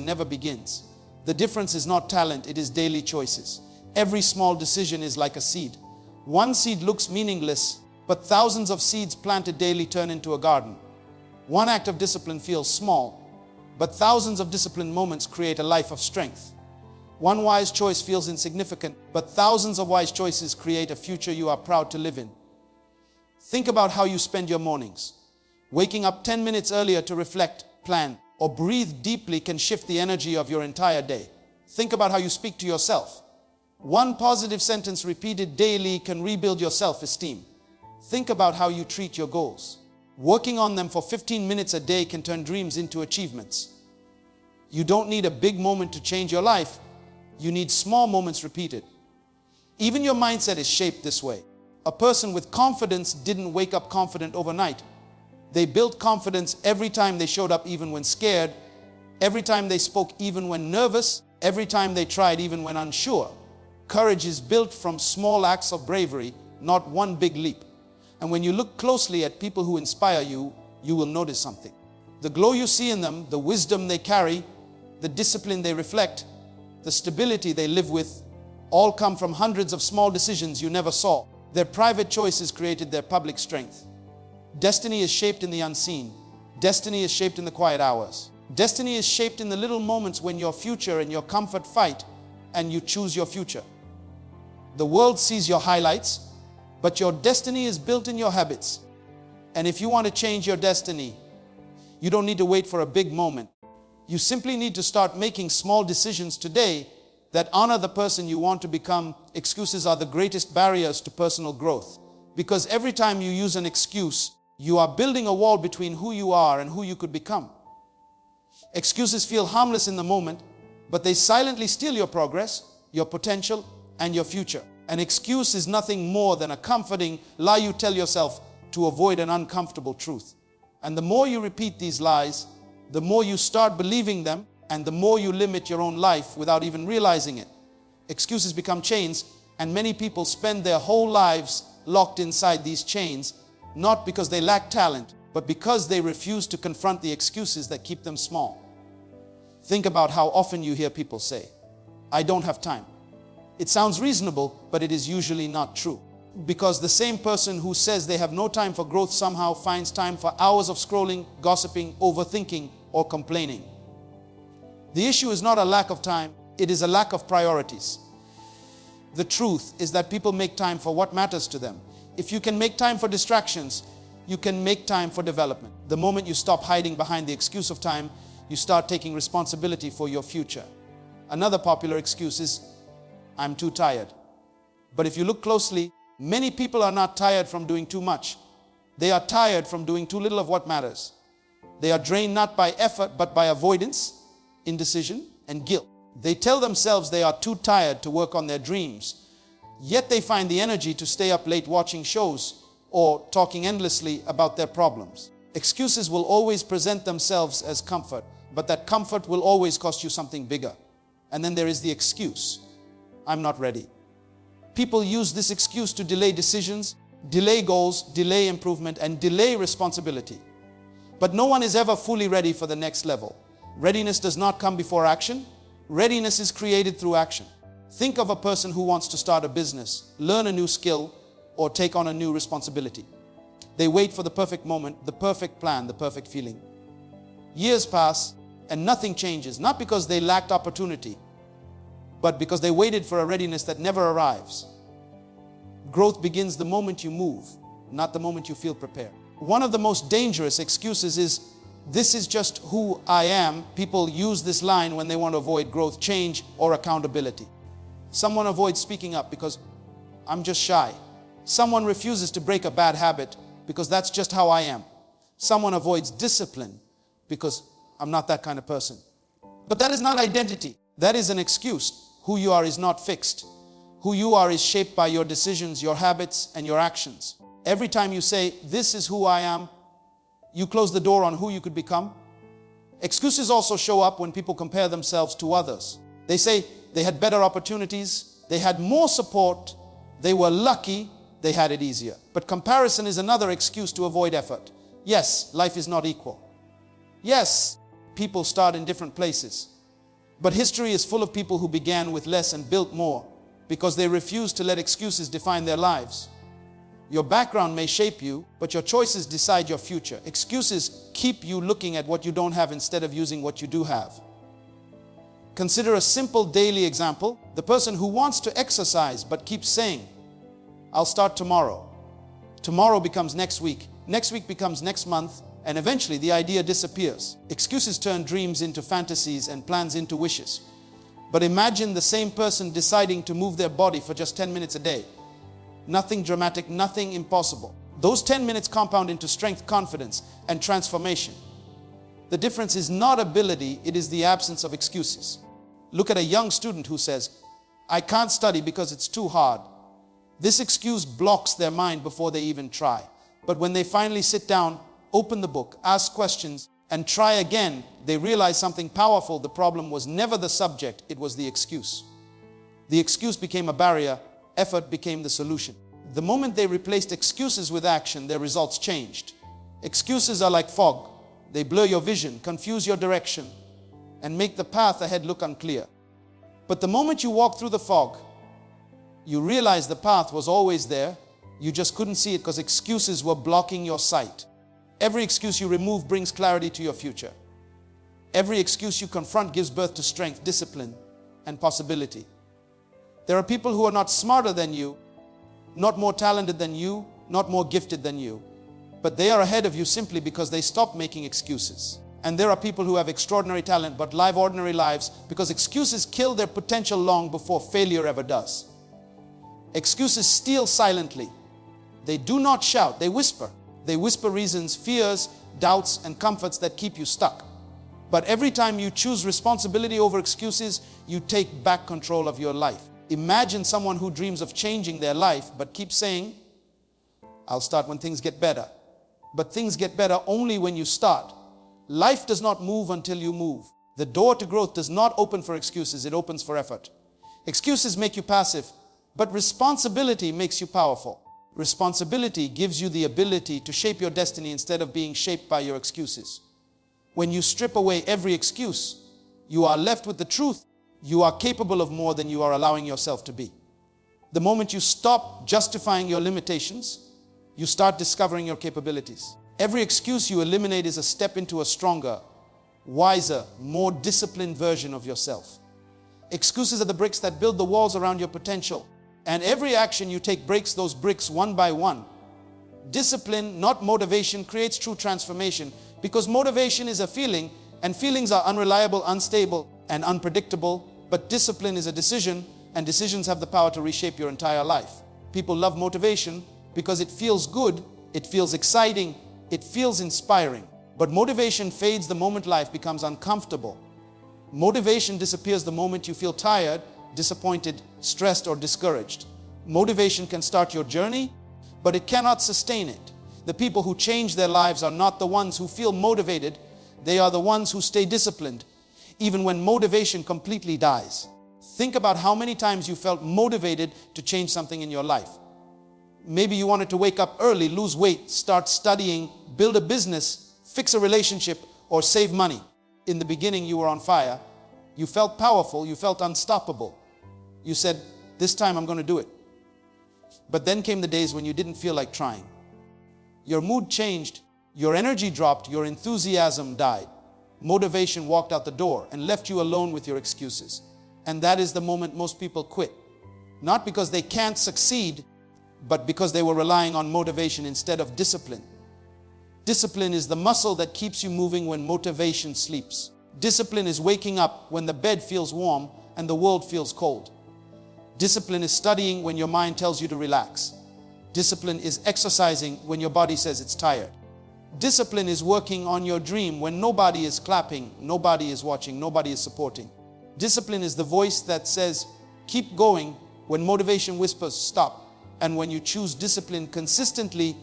never begins. The difference is not talent, it is daily choices. Every small decision is like a seed. One seed looks meaningless, but thousands of seeds planted daily turn into a garden. One act of discipline feels small, but thousands of disciplined moments create a life of strength. One wise choice feels insignificant, but thousands of wise choices create a future you are proud to live in. Think about how you spend your mornings. Waking up 10 minutes earlier to reflect, plan, or breathe deeply can shift the energy of your entire day. Think about how you speak to yourself. One positive sentence repeated daily can rebuild your self-esteem. Think about how you treat your goals. Working on them for 15 minutes a day can turn dreams into achievements. You don't need a big moment to change your life. You need small moments repeated. Even your mindset is shaped this way. A person with confidence didn't wake up confident overnight. They built confidence every time they showed up even when scared, every time they spoke even when nervous, every time they tried even when unsure. Courage is built from small acts of bravery, not one big leap. And when you look closely at people who inspire you, you will notice something. The glow you see in them, the wisdom they carry, the discipline they reflect, the stability they live with, all come from hundreds of small decisions you never saw. Their private choices created their public strength. Destiny is shaped in the unseen. Destiny is shaped in the quiet hours. Destiny is shaped in the little moments when your future and your comfort fight and you choose your future. The world sees your highlights, but your destiny is built in your habits. And if you want to change your destiny, you don't need to wait for a big moment. You simply need to start making small decisions today that honor the person you want to become. Excuses are the greatest barriers to personal growth, because every time you use an excuse, you are building a wall between who you are and who you could become. Excuses feel harmless in the moment, but they silently steal your progress, your potential, and your future. An excuse is nothing more than a comforting lie you tell yourself to avoid an uncomfortable truth. And the more you repeat these lies, the more you start believing them, and the more you limit your own life without even realizing it. Excuses become chains, and many people spend their whole lives locked inside these chains, not because they lack talent, but because they refuse to confront the excuses that keep them small. Think about how often you hear people say, "I don't have time." It sounds reasonable, but it is usually not true. Because the same person who says they have no time for growth somehow finds time for hours of scrolling, gossiping, overthinking, or complaining. The issue is not a lack of time, it is a lack of priorities. The truth is that people make time for what matters to them. If you can make time for distractions, you can make time for development. The moment you stop hiding behind the excuse of time, you start taking responsibility for your future. Another popular excuse is, "I'm too tired." But if you look closely, many people are not tired from doing too much. They are tired from doing too little of what matters. They are drained not by effort, but by avoidance, indecision, and guilt. They tell themselves they are too tired to work on their dreams, yet they find the energy to stay up late watching shows or talking endlessly about their problems. Excuses will always present themselves as comfort, but that comfort will always cost you something bigger. And then there is the excuse, "I'm not ready." People use this excuse to delay decisions, delay goals, delay improvement, and delay responsibility. But no one is ever fully ready for the next level. Readiness does not come before action. Readiness is created through action. Think of a person who wants to start a business, learn a new skill, or take on a new responsibility. They wait for the perfect moment, the perfect plan, the perfect feeling. Years pass and nothing changes, not because they lacked opportunity, but because they waited for a readiness that never arrives. Growth begins the moment you move, not the moment you feel prepared. One of the most dangerous excuses is, "This is just who I am." People use this line when they want to avoid growth, change, or accountability. Someone avoids speaking up because, "I'm just shy." Someone refuses to break a bad habit because that's just how I am. Someone avoids discipline because I'm not that kind of person. But that is not identity. That is an excuse. Who you are is not fixed. Who you are is shaped by your decisions, your habits, and your actions. Every time you say, "This is who I am," you close the door on who you could become. Excuses also show up when people compare themselves to others. They say they had better opportunities, they had more support, they were lucky, they had it easier. But comparison is another excuse to avoid effort. Yes, life is not equal. Yes, people start in different places. But history is full of people who began with less and built more because they refused to let excuses define their lives. Your background may shape you, but your choices decide your future. Excuses keep you looking at what you don't have instead of using what you do have. Consider a simple daily example. The person who wants to exercise but keeps saying, "I'll start tomorrow." Tomorrow becomes next week becomes next month, and eventually the idea disappears. Excuses turn dreams into fantasies and plans into wishes. But imagine the same person deciding to move their body for just 10 minutes a day. Nothing dramatic, nothing impossible. Those 10 minutes compound into strength, confidence, and transformation. The difference is not ability, it is the absence of excuses. Look at a young student who says, "I can't study because it's too hard." This excuse blocks their mind before they even try. But when they finally sit down, open the book, ask questions, and try again, they realize something powerful. The problem was never the subject, it was the excuse. The excuse became a barrier, effort became the solution. The moment they replaced excuses with action, their results changed. Excuses are like fog. They blur your vision, confuse your direction, and make the path ahead look unclear. But the moment you walk through the fog, you realize the path was always there. You just couldn't see it because excuses were blocking your sight. Every excuse you remove brings clarity to your future. Every excuse you confront gives birth to strength, discipline, and possibility. There are people who are not smarter than you, not more talented than you, not more gifted than you, but they are ahead of you simply because they stopped making excuses. And there are people who have extraordinary talent but live ordinary lives because excuses kill their potential long before failure ever does. Excuses steal silently. They do not shout, they whisper. They whisper reasons, fears, doubts, and comforts that keep you stuck. But every time you choose responsibility over excuses, you take back control of your life. Imagine someone who dreams of changing their life but keeps saying, "I'll start when things get better." But things get better only when you start. Life does not move until you move. The door to growth does not open for excuses, it opens for effort. Excuses make you passive, but responsibility makes you powerful. Responsibility gives you the ability to shape your destiny instead of being shaped by your excuses. When you strip away every excuse, you are left with the truth. You are capable of more than you are allowing yourself to be. The moment you stop justifying your limitations, you start discovering your capabilities. Every excuse you eliminate is a step into a stronger, wiser, more disciplined version of yourself. Excuses are the bricks that build the walls around your potential. And every action you take breaks those bricks one by one. Discipline, not motivation, creates true transformation because motivation is a feeling and feelings are unreliable, unstable, and unpredictable. But discipline is a decision and decisions have the power to reshape your entire life. People love motivation because it feels good, it feels exciting, it feels inspiring. But motivation fades the moment life becomes uncomfortable. Motivation disappears the moment you feel tired, disappointed, stressed, or discouraged. Motivation can start your journey, but it cannot sustain it. The people who change their lives are not the ones who feel motivated, they are the ones who stay disciplined, even when motivation completely dies. Think about how many times you felt motivated to change something in your life. Maybe you wanted to wake up early, lose weight, start studying, build a business, fix a relationship, or save money. In the beginning, you were on fire. You felt powerful, you felt unstoppable. You said, "This time I'm going to do it." But then came the days when you didn't feel like trying. Your mood changed, your energy dropped, your enthusiasm died. Motivation walked out the door and left you alone with your excuses. And that is the moment most people quit. Not because they can't succeed, but because they were relying on motivation instead of discipline. Discipline is the muscle that keeps you moving when motivation sleeps. Discipline is waking up when the bed feels warm and the world feels cold. Discipline is studying when your mind tells you to relax. Discipline is exercising when your body says it's tired. Discipline is working on your dream when nobody is clapping, nobody is watching, nobody is supporting. Discipline is the voice that says, "Keep going," when motivation whispers, "Stop." And when you choose discipline consistently,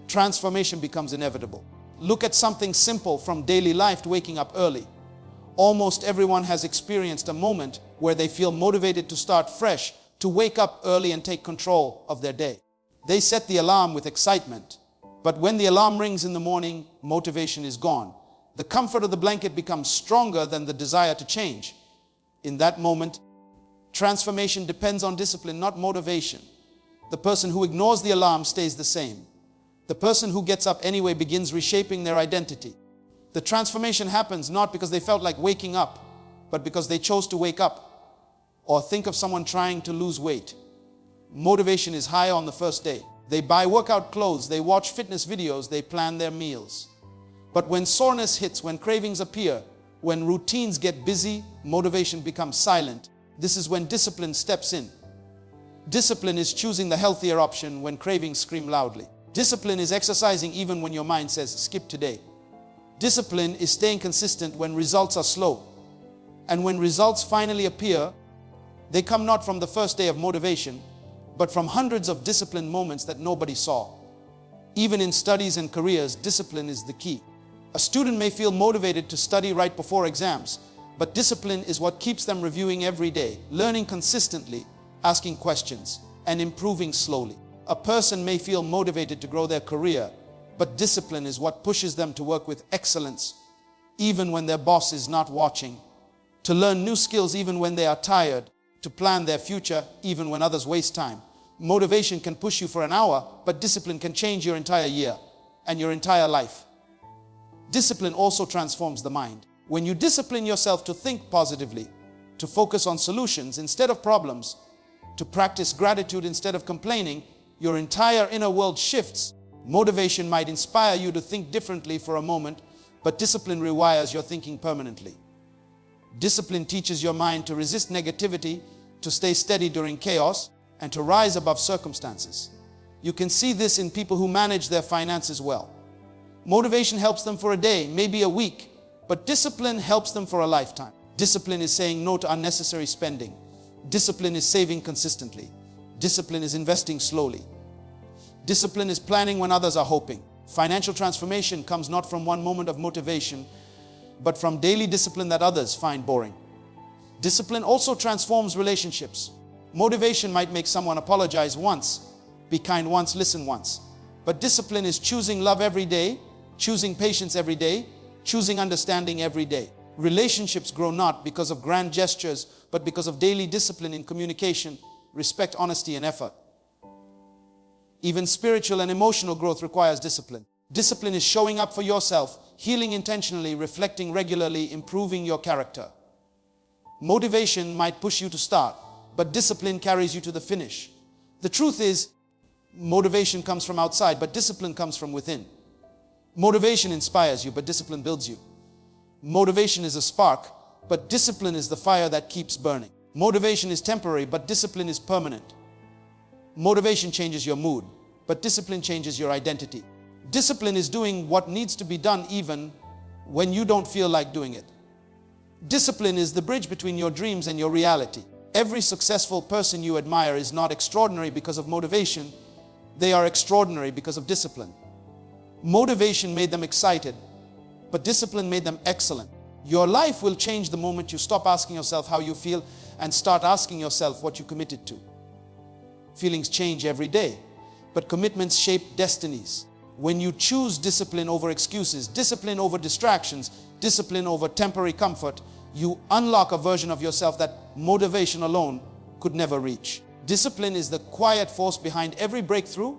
transformation becomes inevitable. Look at something simple from daily life to waking up early. Almost everyone has experienced a moment where they feel motivated to start fresh, to wake up early and take control of their day. They set the alarm with excitement, but when the alarm rings in the morning, motivation is gone. The comfort of the blanket becomes stronger than the desire to change. In that moment, transformation depends on discipline, not motivation. The person who ignores the alarm stays the same. The person who gets up anyway begins reshaping their identity. The transformation happens not because they felt like waking up, but because they chose to wake up. Or think of someone trying to lose weight. Motivation is high on the first day. They buy workout clothes, they watch fitness videos, they plan their meals. But when soreness hits, when cravings appear, when routines get busy, motivation becomes silent. This is when discipline steps in. Discipline is choosing the healthier option when cravings scream loudly. Discipline is exercising even when your mind says, skip today. Discipline is staying consistent when results are slow. And when results finally appear, they come not from the first day of motivation, but from hundreds of disciplined moments that nobody saw. Even in studies and careers, discipline is the key. A student may feel motivated to study right before exams, but discipline is what keeps them reviewing every day, learning consistently, asking questions, and improving slowly. A person may feel motivated to grow their career, but discipline is what pushes them to work with excellence, even when their boss is not watching, to learn new skills even when they are tired, to plan their future even when others waste time. Motivation can push you for an hour, but discipline can change your entire year and your entire life. Discipline also transforms the mind. When you discipline yourself to think positively, to focus on solutions instead of problems, to practice gratitude instead of complaining, your entire inner world shifts. Motivation might inspire you to think differently for a moment, but discipline rewires your thinking permanently. Discipline teaches your mind to resist negativity, to stay steady during chaos, and to rise above circumstances. You can see this in people who manage their finances well. Motivation helps them for a day, maybe a week, but discipline helps them for a lifetime. Discipline is saying no to unnecessary spending. Discipline is saving consistently. Discipline is investing slowly. Discipline is planning when others are hoping. Financial transformation comes not from one moment of motivation, but from daily discipline that others find boring. Discipline also transforms relationships. Motivation might make someone apologize once, be kind once, listen once. But discipline is choosing love every day, choosing patience every day, choosing understanding every day. Relationships grow not because of grand gestures, but because of daily discipline in communication, respect, honesty, and effort. Even spiritual and emotional growth requires discipline. Discipline is showing up for yourself, healing intentionally, reflecting regularly, improving your character. Motivation might push you to start, but discipline carries you to the finish. The truth is, motivation comes from outside, but discipline comes from within. Motivation inspires you, but discipline builds you. Motivation is a spark, but discipline is the fire that keeps burning. Motivation is temporary, but discipline is permanent. Motivation changes your mood, but discipline changes your identity. Discipline is doing what needs to be done even when you don't feel like doing it. Discipline is the bridge between your dreams and your reality. Every successful person you admire is not extraordinary because of motivation. They are extraordinary because of discipline. Motivation made them excited, but discipline made them excellent. Your life will change the moment you stop asking yourself how you feel and start asking yourself what you committed to. Feelings change every day, but commitments shape destinies. When you choose discipline over excuses, discipline over distractions, discipline over temporary comfort, you unlock a version of yourself that motivation alone could never reach. Discipline is the quiet force behind every breakthrough,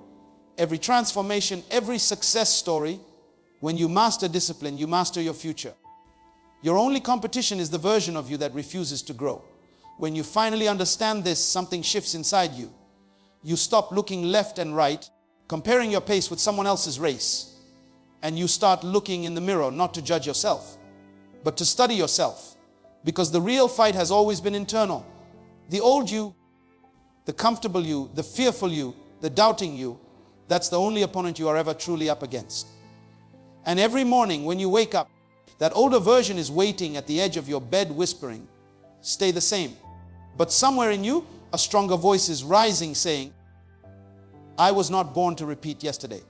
every transformation, every success story. When you master discipline, you master your future. Your only competition is the version of you that refuses to grow. When you finally understand this, something shifts inside you. You stop looking left and right, comparing your pace with someone else's race, and you start looking in the mirror, not to judge yourself, but to study yourself, because the real fight has always been internal. The old you, the comfortable you, the fearful you, the doubting you, that's the only opponent you are ever truly up against. And every morning when you wake up, that older version is waiting at the edge of your bed whispering, stay the same. But somewhere in you, a stronger voice is rising saying, I was not born to repeat yesterday.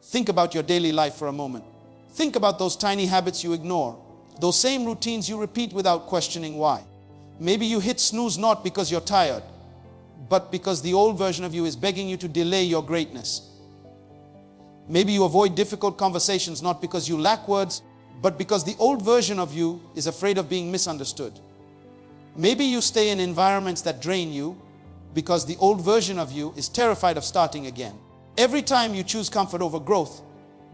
Think about your daily life for a moment. Think about those tiny habits you ignore, those same routines you repeat without questioning why. Maybe you hit snooze not because you're tired, but because the old version of you is begging you to delay your greatness. Maybe you avoid difficult conversations not because you lack words, but because the old version of you is afraid of being misunderstood. Maybe you stay in environments that drain you because the old version of you is terrified of starting again. Every time you choose comfort over growth,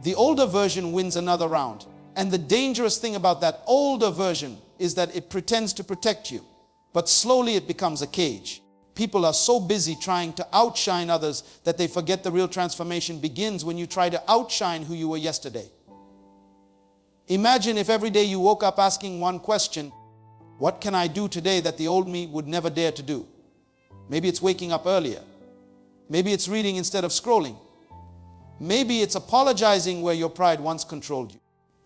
the older version wins another round. And the dangerous thing about that older version is that it pretends to protect you, but slowly it becomes a cage. People are so busy trying to outshine others that they forget the real transformation begins when you try to outshine who you were yesterday. Imagine if every day you woke up asking one question: what can I do today that the old me would never dare to do? Maybe it's waking up earlier. Maybe it's reading instead of scrolling. Maybe it's apologizing where your pride once controlled you.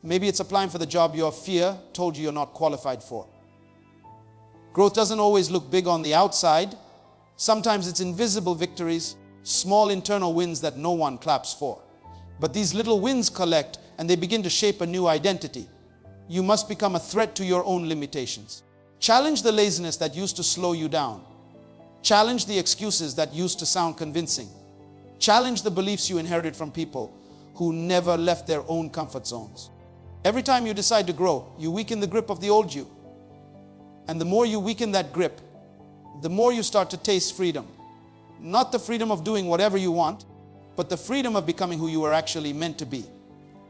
Maybe it's applying for the job your fear told you you're not qualified for. Growth doesn't always look big on the outside. Sometimes it's invisible victories, small internal wins that no one claps for. But these little wins collect and they begin to shape a new identity. You must become a threat to your own limitations. Challenge the laziness that used to slow you down. Challenge the excuses that used to sound convincing. Challenge the beliefs you inherited from people who never left their own comfort zones. Every time you decide to grow, you weaken the grip of the old you. And the more you weaken that grip, the more you start to taste freedom. Not the freedom of doing whatever you want, but the freedom of becoming who you were actually meant to be.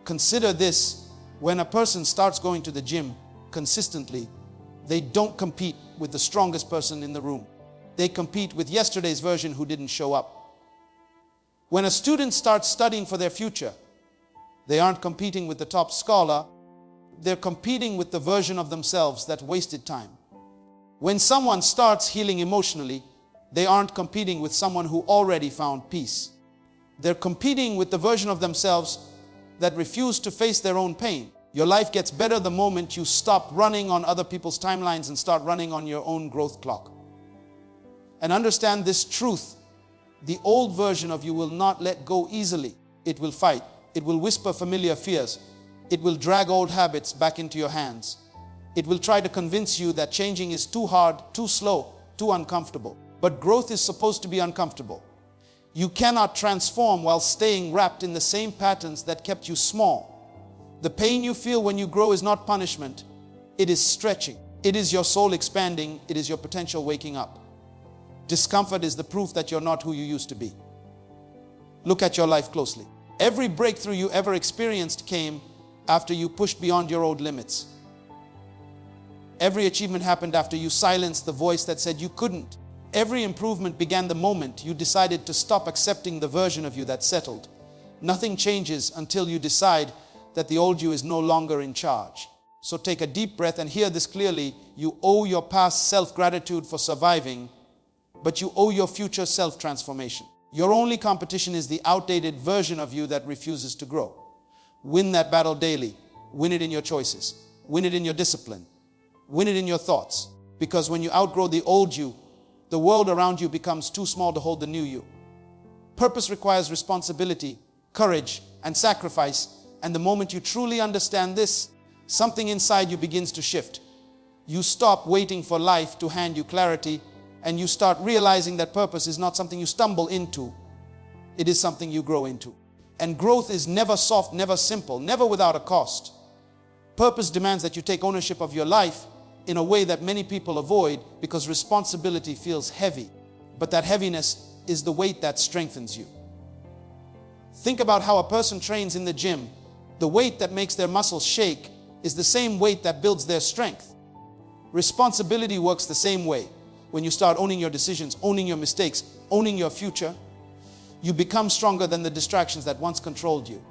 Consider this: when a person starts going to the gym consistently, they don't compete with the strongest person in the room. They compete with yesterday's version who didn't show up. When a student starts studying for their future, they aren't competing with the top scholar. They're competing with the version of themselves that wasted time. When someone starts healing emotionally, they aren't competing with someone who already found peace. They're competing with the version of themselves that refused to face their own pain. Your life gets better the moment you stop running on other people's timelines and start running on your own growth clock. And understand this truth: the old version of you will not let go easily. It will fight. It will whisper familiar fears. It will drag old habits back into your hands. It will try to convince you that changing is too hard, too slow, too uncomfortable. But growth is supposed to be uncomfortable. You cannot transform while staying wrapped in the same patterns that kept you small. The pain you feel when you grow is not punishment. It is stretching. It is your soul expanding. It is your potential waking up. Discomfort is the proof that you're not who you used to be. Look at your life closely. Every breakthrough you ever experienced came after you pushed beyond your old limits. Every achievement happened after you silenced the voice that said you couldn't. Every improvement began the moment you decided to stop accepting the version of you that settled. Nothing changes until you decide that the old you is no longer in charge. So take a deep breath and hear this clearly. You owe your past self gratitude for surviving, but you owe your future self transformation. Your only competition is the outdated version of you that refuses to grow. Win that battle daily. Win it in your choices. Win it in your discipline. Win it in your thoughts. Because when you outgrow the old you, the world around you becomes too small to hold the new you. Purpose requires responsibility, courage, and sacrifice. And the moment you truly understand this, something inside you begins to shift. You stop waiting for life to hand you clarity, and you start realizing that purpose is not something you stumble into. It is something you grow into. And growth is never soft, never simple, never without a cost. Purpose demands that you take ownership of your life in a way that many people avoid because responsibility feels heavy. But that heaviness is the weight that strengthens you. Think about how a person trains in the gym. The weight that makes their muscles shake is the same weight that builds their strength. Responsibility works the same way. When you start owning your decisions, owning your mistakes, owning your future, you become stronger than the distractions that once controlled you.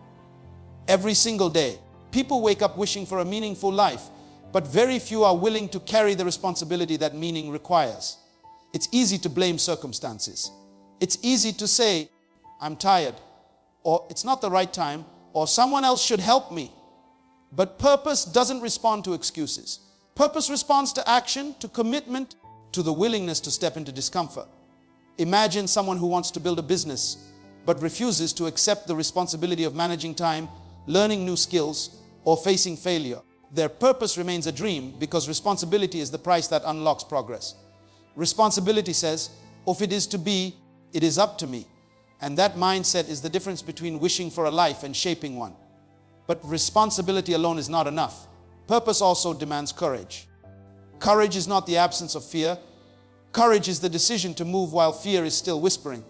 Every single day, people wake up wishing for a meaningful life, but very few are willing to carry the responsibility that meaning requires. It's easy to blame circumstances. It's easy to say, I'm tired, or it's not the right time, or someone else should help me. But purpose doesn't respond to excuses. Purpose responds to action, to commitment, to the willingness to step into discomfort. Imagine someone who wants to build a business, but refuses to accept the responsibility of managing time, learning new skills, or facing failure. Their purpose remains a dream because responsibility is the price that unlocks progress. Responsibility says, if it is to be, it is up to me. And that mindset is the difference between wishing for a life and shaping one. But responsibility alone is not enough. Purpose also demands courage. Courage is not the absence of fear. Courage is the decision to move while fear is still whispering.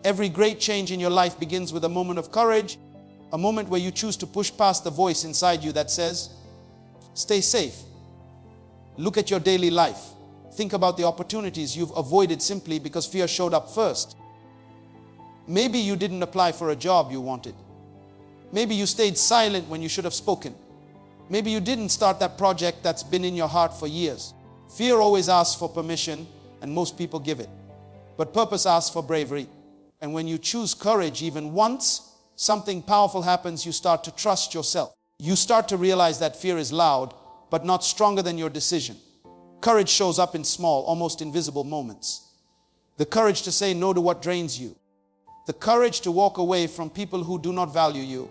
Every great change in your life begins with a moment of courage, a moment where you choose to push past the voice inside you that says, stay safe. Look at your daily life. Think about the opportunities you've avoided simply because fear showed up first. Maybe you didn't apply for a job you wanted. Maybe you stayed silent when you should have spoken. Maybe you didn't start that project that's been in your heart for years. Fear always asks for permission, and most people give it. But purpose asks for bravery. And when you choose courage even once, something powerful happens. You start to trust yourself. You start to realize that fear is loud, but not stronger than your decision. Courage shows up in small, almost invisible moments. The courage to say no to what drains you. The courage to walk away from people who do not value you.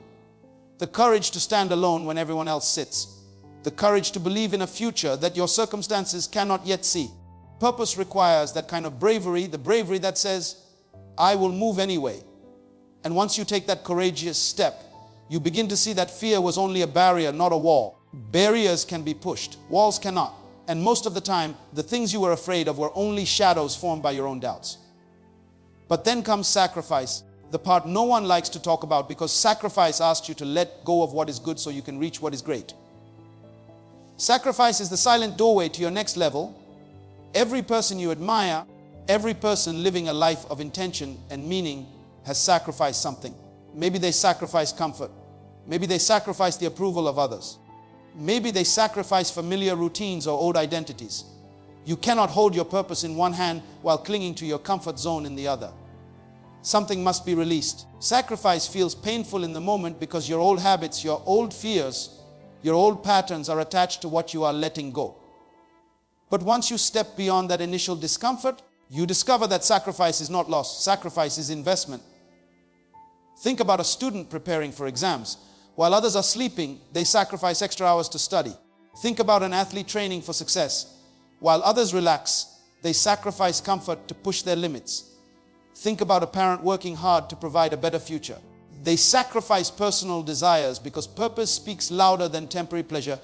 The courage to stand alone when everyone else sits. The courage to believe in a future that your circumstances cannot yet see. Purpose requires that kind of bravery, the bravery that says, I will move anyway. And once you take that courageous step, you begin to see that fear was only a barrier, not a wall. Barriers can be pushed, walls cannot. And most of the time, the things you were afraid of were only shadows formed by your own doubts. But then comes sacrifice, the part no one likes to talk about, because sacrifice asks you to let go of what is good so you can reach what is great. Sacrifice is the silent doorway to your next level. Every person you admire, every person living a life of intention and meaning has sacrificed something. Maybe they sacrifice comfort. Maybe they sacrifice the approval of others. Maybe they sacrifice familiar routines or old identities. You cannot hold your purpose in one hand while clinging to your comfort zone in the other. Something must be released. Sacrifice feels painful in the moment because your old habits, your old fears, your old patterns are attached to what you are letting go. But once you step beyond that initial discomfort, you discover that sacrifice is not loss. Sacrifice is investment. Think about a student preparing for exams. While others are sleeping, they sacrifice extra hours to study. Think about an athlete training for success. While others relax, they sacrifice comfort to push their limits. Think about a parent working hard to provide a better future. They sacrifice personal desires because purpose speaks louder than temporary pleasure.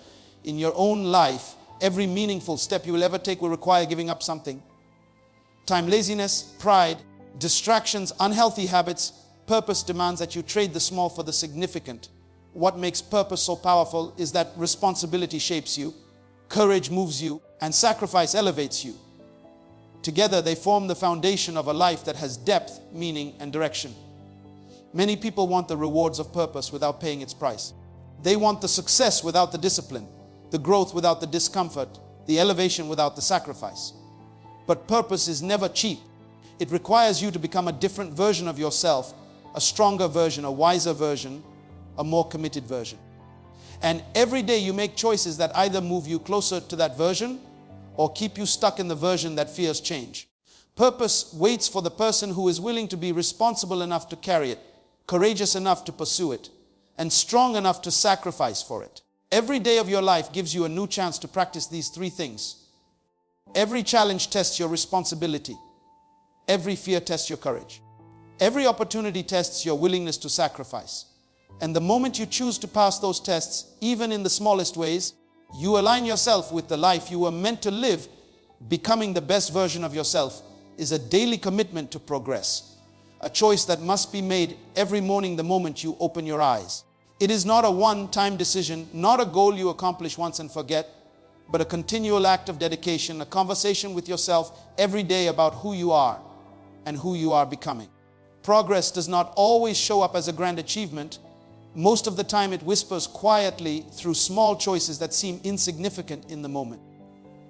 In your own life, every meaningful step you will ever take will require giving up something. Time, laziness, pride, distractions, unhealthy habits. Purpose demands that you trade the small for the significant. What makes purpose so powerful is that responsibility shapes you, courage moves you, and sacrifice elevates you. Together, they form the foundation of a life that has depth, meaning, and direction. Many people want the rewards of purpose without paying its price. They want the success without the discipline, the growth without the discomfort, the elevation without the sacrifice. But purpose is never cheap. It requires you to become a different version of yourself, a stronger version, a wiser version, a more committed version. And every day you make choices that either move you closer to that version or keep you stuck in the version that fears change. Purpose waits for the person who is willing to be responsible enough to carry it, courageous enough to pursue it, and strong enough to sacrifice for it. Every day of your life gives you a new chance to practice these three things. Every challenge tests your responsibility. Every fear tests your courage. Every opportunity tests your willingness to sacrifice. And the moment you choose to pass those tests, even in the smallest ways, you align yourself with the life you were meant to live. Becoming the best version of yourself is a daily commitment to progress, a choice that must be made every morning the moment you open your eyes. It is not a one-time decision, not a goal you accomplish once and forget, but a continual act of dedication, a conversation with yourself every day about who you are and who you are becoming. Progress does not always show up as a grand achievement. Most of the time it whispers quietly through small choices that seem insignificant in the moment.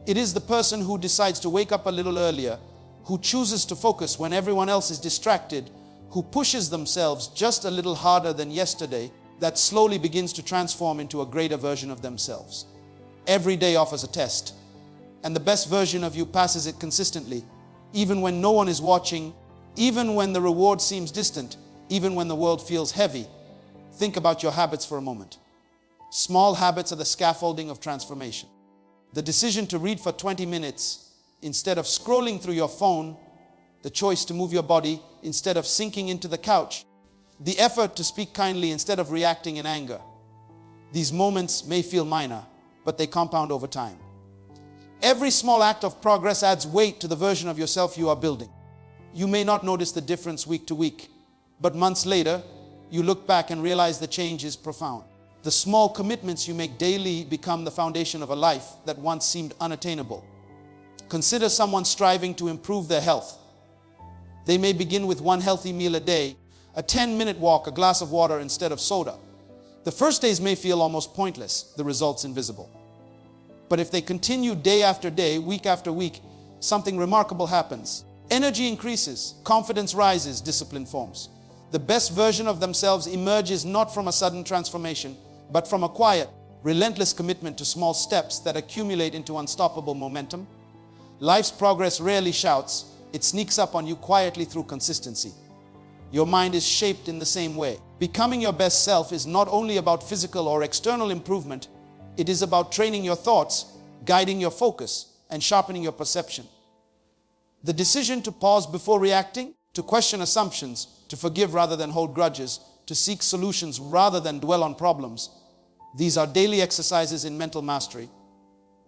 It is the person who decides to wake up a little earlier, who chooses to focus when everyone else is distracted, who pushes themselves just a little harder than yesterday, that slowly begins to transform into a greater version of themselves. Every day offers a test, and the best version of you passes it consistently, even when no one is watching, even when the reward seems distant, even when the world feels heavy. Think about your habits for a moment. Small habits are the scaffolding of transformation. The decision to read for 20 minutes instead of scrolling through your phone, the choice to move your body instead of sinking into the couch, the effort to speak kindly instead of reacting in anger. These moments may feel minor, but they compound over time. Every small act of progress adds weight to the version of yourself you are building. You may not notice the difference week to week, but months later, you look back and realize the change is profound. The small commitments you make daily become the foundation of a life that once seemed unattainable. Consider someone striving to improve their health. They may begin with one healthy meal a day, a 10-minute walk, a glass of water instead of soda. The first days may feel almost pointless, the results invisible. But if they continue day after day, week after week, something remarkable happens. Energy increases, confidence rises, discipline forms. The best version of themselves emerges not from a sudden transformation, but from a quiet, relentless commitment to small steps that accumulate into unstoppable momentum. Life's progress rarely shouts, it sneaks up on you quietly through consistency. Your mind is shaped in the same way. Becoming your best self is not only about physical or external improvement, it is about training your thoughts, guiding your focus, and sharpening your perception. The decision to pause before reacting, to question assumptions, to forgive rather than hold grudges, to seek solutions rather than dwell on problems. These are daily exercises in mental mastery.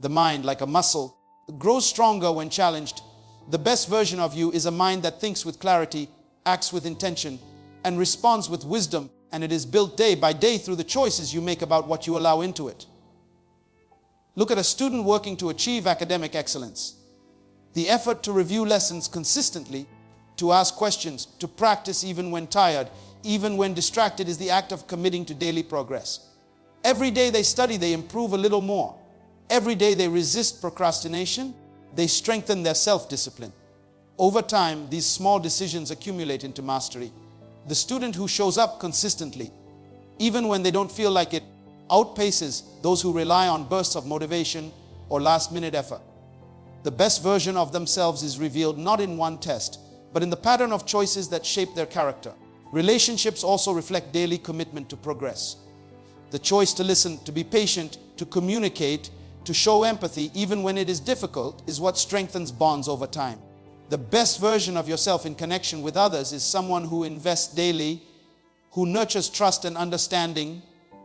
The mind, like a muscle, grows stronger when challenged. The best version of you is a mind that thinks with clarity, acts with intention, and responds with wisdom, and it is built day by day through the choices you make about what you allow into it. Look at a student working to achieve academic excellence. The effort to review lessons consistently, to ask questions, to practice even when tired, even when distracted, is the act of committing to daily progress. Every day they study, they improve a little more. Every day they resist procrastination, they strengthen their self-discipline. Over time, these small decisions accumulate into mastery. The student who shows up consistently, even when they don't feel like it, outpaces those who rely on bursts of motivation or last-minute effort. The best version of themselves is revealed not in one test, but in the pattern of choices that shape their character. Relationships also reflect daily commitment to progress. The choice to listen, to be patient, to communicate, to show empathy even when it is difficult is what strengthens bonds over time. The best version of yourself in connection with others is someone who invests daily, who nurtures trust and understanding,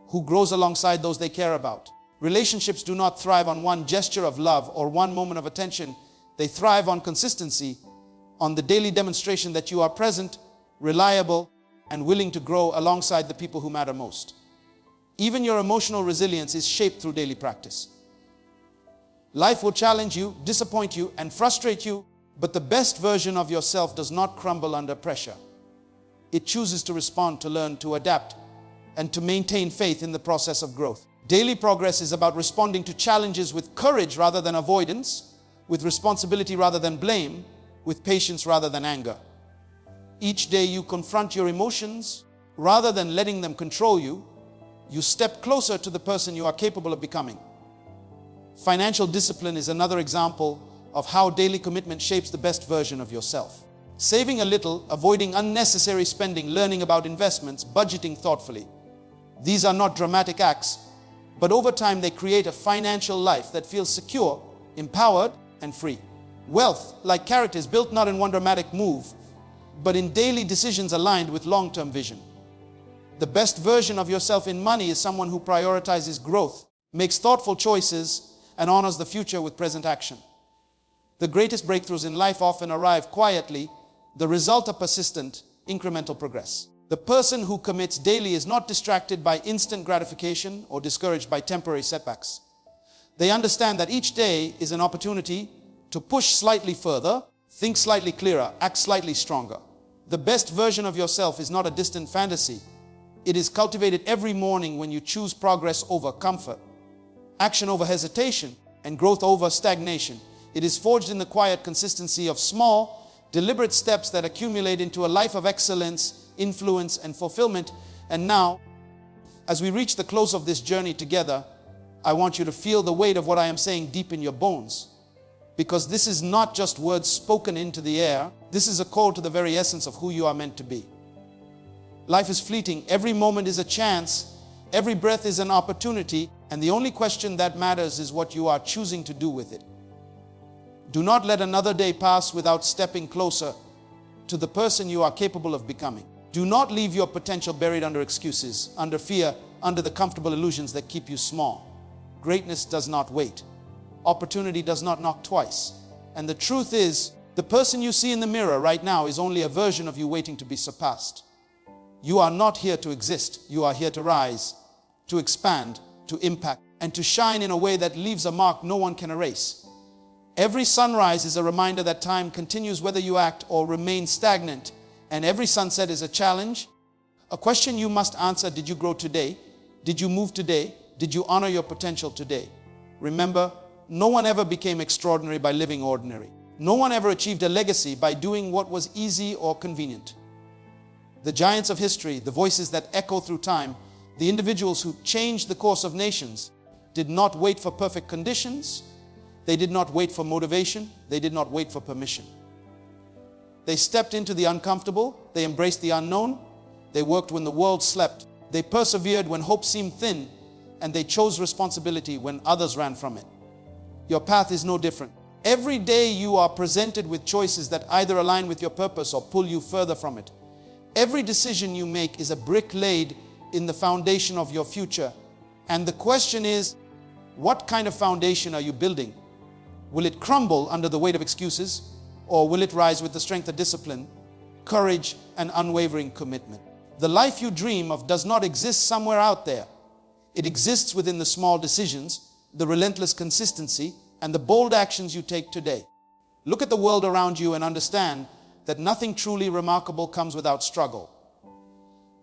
who grows alongside those they care about. Relationships do not thrive on one gesture of love or one moment of attention. They thrive on consistency, on the daily demonstration that you are present, reliable, and willing to grow alongside the people who matter most. Even your emotional resilience is shaped through daily practice. Life will challenge you, disappoint you, and frustrate you, but the best version of yourself does not crumble under pressure. It chooses to respond, to learn, to adapt, and to maintain faith in the process of growth. Daily progress is about responding to challenges with courage rather than avoidance, with responsibility rather than blame, with patience rather than anger. Each day you confront your emotions rather than letting them control you. You step closer to the person you are capable of becoming. Financial discipline is another example of how daily commitment shapes the best version of yourself. Saving a little, avoiding unnecessary spending, learning about investments, budgeting thoughtfully. These are not dramatic acts, but over time they create a financial life that feels secure, empowered, and free. Wealth, like character, is built not in one dramatic move, but in daily decisions aligned with long-term vision. The best version of yourself in money is someone who prioritizes growth, makes thoughtful choices, and honors the future with present action. The greatest breakthroughs in life often arrive quietly, the result of persistent, incremental progress. The person who commits daily is not distracted by instant gratification or discouraged by temporary setbacks. They understand that each day is an opportunity to push slightly further, think slightly clearer, act slightly stronger. The best version of yourself is not a distant fantasy. It is cultivated every morning when you choose progress over comfort, action over hesitation, and growth over stagnation. It is forged in the quiet consistency of small, deliberate steps that accumulate into a life of excellence, influence, and fulfillment. And now, as we reach the close of this journey together, I want you to feel the weight of what I am saying deep in your bones. Because this is not just words spoken into the air. This is a call to the very essence of who you are meant to be. Life is fleeting. Every moment is a chance. Every breath is an opportunity. And the only question that matters is what you are choosing to do with it. Do not let another day pass without stepping closer to the person you are capable of becoming. Do not leave your potential buried under excuses, under fear, under the comfortable illusions that keep you small. Greatness does not wait. Opportunity does not knock twice. And the truth is, the person you see in the mirror right now is only a version of you waiting to be surpassed. You are not here to exist. You are here to rise, to expand, to impact, and to shine in a way that leaves a mark no one can erase. Every sunrise is a reminder that time continues whether you act or remain stagnant. And every sunset is a challenge, a question you must answer. Did you grow today? Did you move today? Did you honor your potential today? Remember, no one ever became extraordinary by living ordinary. No one ever achieved a legacy by doing what was easy or convenient. The giants of history, the voices that echo through time, the individuals who changed the course of nations, did not wait for perfect conditions. They did not wait for motivation. They did not wait for permission. They stepped into the uncomfortable. They embraced the unknown. They worked when the world slept. They persevered when hope seemed thin. And they chose responsibility when others ran from it. Your path is no different. Every day you are presented with choices that either align with your purpose or pull you further from it. Every decision you make is a brick laid in the foundation of your future. And the question is, what kind of foundation are you building? Will it crumble under the weight of excuses, or will it rise with the strength of discipline, courage, and unwavering commitment? The life you dream of does not exist somewhere out there. It exists within the small decisions, the relentless consistency, and the bold actions you take today. Look at the world around you and understand that nothing truly remarkable comes without struggle.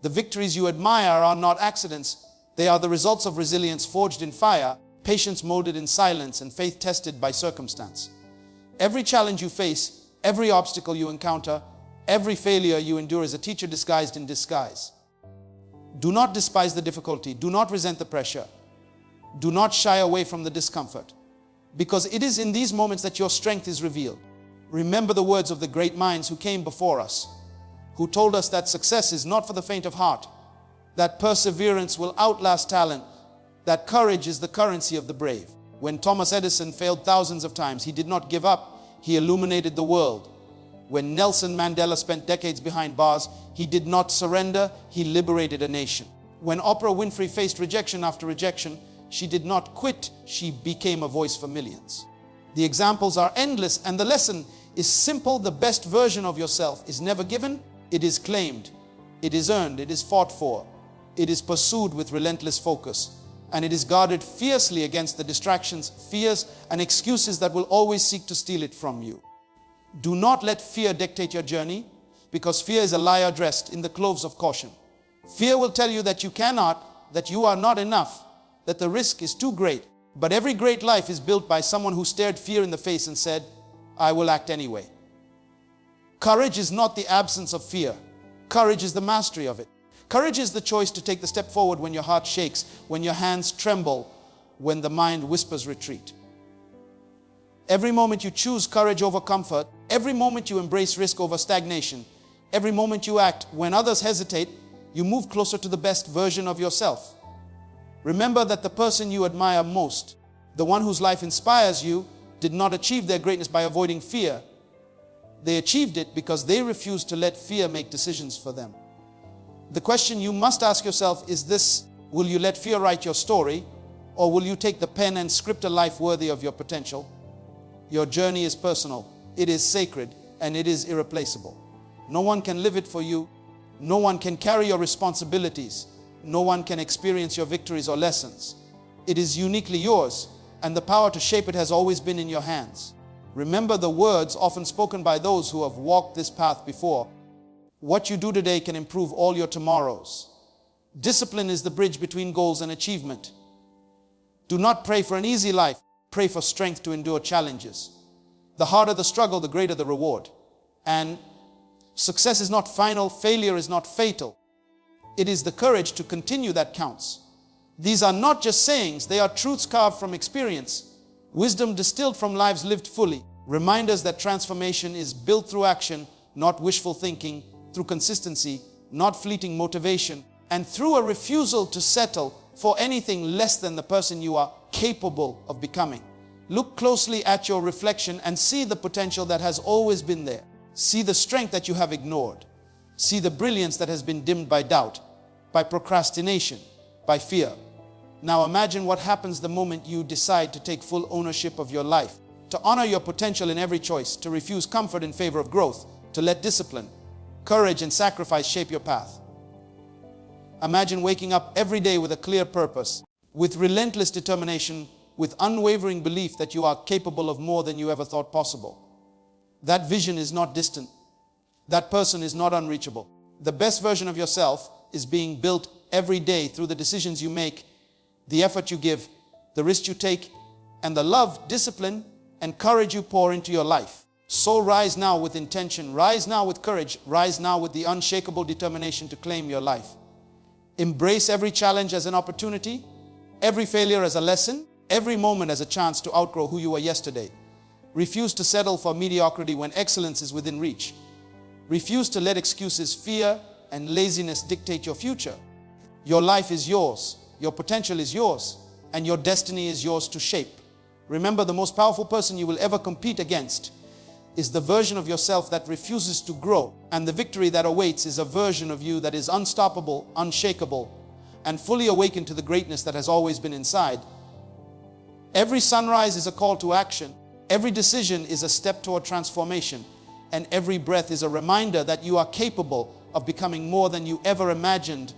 The victories you admire are not accidents. They are the results of resilience forged in fire, patience molded in silence, and faith tested by circumstance. Every challenge you face, every obstacle you encounter, every failure you endure is a teacher disguised in disguise. Do not despise the difficulty. Do not resent the pressure. Do not shy away from the discomfort, because it is in these moments that your strength is revealed. Remember the words of the great minds who came before us, who told us that success is not for the faint of heart, that perseverance will outlast talent, that courage is the currency of the brave. When Thomas Edison failed thousands of times, he did not give up. He illuminated the world. When Nelson Mandela spent decades behind bars, he did not surrender. He liberated a nation. When Oprah Winfrey faced rejection after rejection, she did not quit. She became a voice for millions. The examples are endless, and the lesson is simple. The best version of yourself is never given. It is claimed. It is earned. It is fought for. It is pursued with relentless focus. And it is guarded fiercely against the distractions, fears, and excuses that will always seek to steal it from you. Do not let fear dictate your journey, because fear is a liar dressed in the clothes of caution. Fear will tell you that you cannot, that you are not enough, that the risk is too great. But every great life is built by someone who stared fear in the face and said, I will act anyway. Courage is not the absence of fear. Courage is the mastery of it. Courage is the choice to take the step forward when your heart shakes, when your hands tremble, when the mind whispers retreat. Every moment you choose courage over comfort, every moment you embrace risk over stagnation, every moment you act when others hesitate, you move closer to the best version of yourself. Remember that the person you admire most, the one whose life inspires you, did not achieve their greatness by avoiding fear. They achieved it because they refused to let fear make decisions for them. The question you must ask yourself is this: will you let fear write your story, or will you take the pen and script a life worthy of your potential? Your journey is personal, it is sacred, and it is irreplaceable. No one can live it for you. No one can carry your responsibilities. No one can experience your victories or lessons. It is uniquely yours, and the power to shape it has always been in your hands. Remember the words often spoken by those who have walked this path before. What you do today can improve all your tomorrows. Discipline is the bridge between goals and achievement. Do not pray for an easy life. Pray for strength to endure challenges. The harder the struggle, the greater the reward. And success is not final. Failure is not fatal. It is the courage to continue that counts. These are not just sayings. They are truths carved from experience. Wisdom distilled from lives lived fully. Reminders that transformation is built through action, not wishful thinking, through consistency, not fleeting motivation, and through a refusal to settle for anything less than the person you are capable of becoming. Look closely at your reflection and see the potential that has always been there. See the strength that you have ignored. See the brilliance that has been dimmed by doubt, by procrastination, by fear. Now imagine what happens the moment you decide to take full ownership of your life, to honor your potential in every choice, to refuse comfort in favor of growth, to let discipline, courage, and sacrifice shape your path. Imagine waking up every day with a clear purpose, with relentless determination, with unwavering belief that you are capable of more than you ever thought possible. That vision is not distant. That person is not unreachable. The best version of yourself is being built every day through the decisions you make, the effort you give, the risks you take, and the love, discipline, and courage you pour into your life. So rise now with intention, rise now with courage, rise now with the unshakable determination to claim your life. Embrace every challenge as an opportunity, every failure as a lesson, every moment as a chance to outgrow who you were yesterday. Refuse to settle for mediocrity when excellence is within reach. Refuse to let excuses, fear, and laziness dictate your future. Your life is yours, your potential is yours, and your destiny is yours to shape. Remember, the most powerful person you will ever compete against is the version of yourself that refuses to grow, and the victory that awaits is a version of you that is unstoppable, unshakable, and fully awakened to the greatness that has always been inside. Every sunrise is a call to action, every decision is a step toward transformation, and every breath is a reminder that you are capable of becoming more than you ever imagined